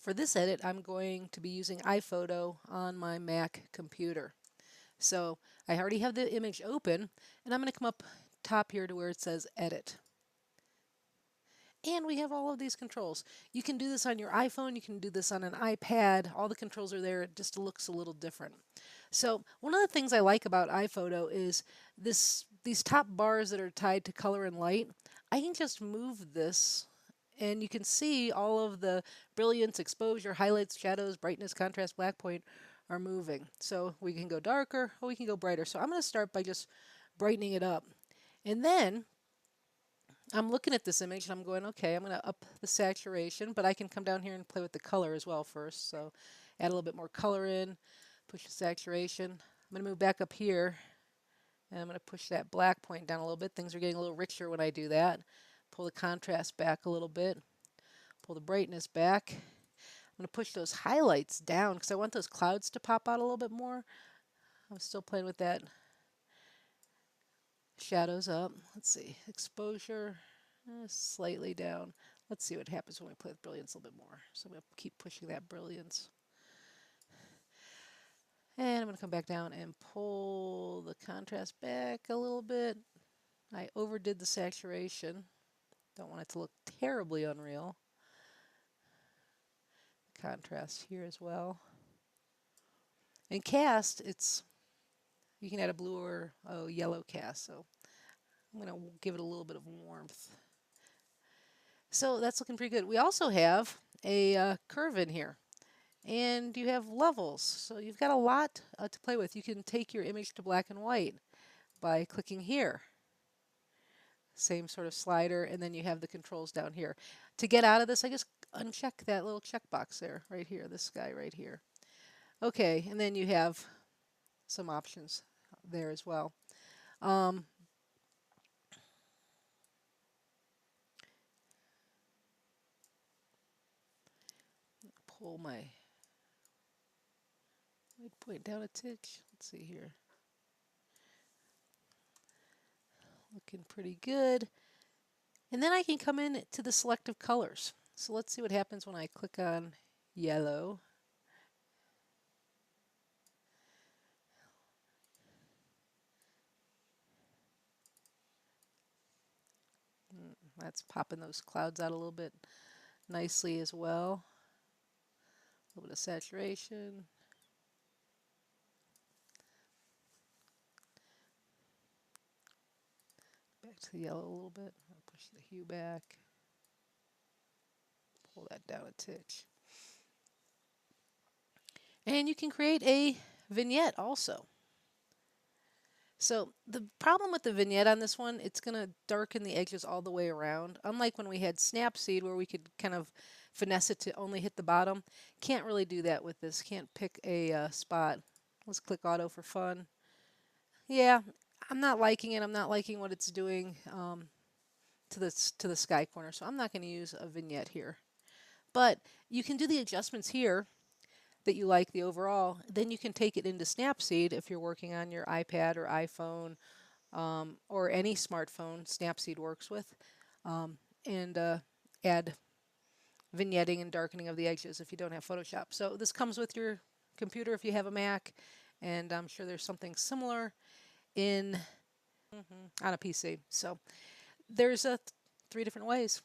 For this edit, I'm going to be using iPhoto on my Mac computer. So I already have the image open, and I'm going to come up top here to where it says Edit. And we have all of these controls. You can do this on your iPhone, you can do this on an iPad. All the controls are there, it just looks a little different. So one of the things I like about iPhoto is these top bars that are tied to color and light. I can just move this and you can see all of the brilliance, exposure, highlights, shadows, brightness, contrast, black point are moving. So we can go darker or we can go brighter. So I'm going to start by just brightening it up. And then I'm looking at this image and I'm going, okay, I'm going to up the saturation, but I can come down here and play with the color as well first. So add a little bit more color in, push the saturation. I'm going to move back up here and I'm going to push that black point down a little bit. Things are getting a little richer when I do that. Pull the contrast back a little bit, pull the brightness back. I'm going to push those highlights down because I want those clouds to pop out a little bit more. I'm still playing with that. Shadows up. Let's see. Exposure slightly down. Let's see what happens when we play with brilliance a little bit more. So I'm going to keep pushing that brilliance. And I'm going to come back down and pull the contrast back a little bit. I overdid the saturation. Don't want it to look terribly unreal. Contrast here as well. And cast, you can add a blue or a yellow cast. So I'm going to give it a little bit of warmth. So that's looking pretty good. We also have a curve in here. And you have levels. So you've got a lot to play with. You can take your image to black and white by clicking here. Same sort of slider, and then you have the controls down here. To get out of this, I just uncheck that little checkbox there, right here, this guy right here. Okay, and then you have some options there as well. Pull my point down a titch. Let's see here. Looking pretty good. And then I can come in to the selective colors. So let's see what happens when I click on yellow. That's popping those clouds out a little bit nicely as well. A little bit of saturation. Back to the yellow a little bit. I'll push the hue back. Pull that down a titch. And you can create a vignette also. So the problem with the vignette on this one, it's going to darken the edges all the way around. Unlike when we had Snapseed where we could kind of finesse it to only hit the bottom. Can't really do that with this. Can't pick a spot. Let's click auto for fun. Yeah, I'm not liking it. I'm not liking what it's doing to the sky corner. So I'm not going to use a vignette here. But you can do the adjustments here that you like the overall. Then you can take it into Snapseed if you're working on your iPad or iPhone or any smartphone Snapseed works with, and add vignetting and darkening of the edges if you don't have Photoshop. So this comes with your computer if you have a Mac, and I'm sure there's something similar on a PC. So there's 3 different ways.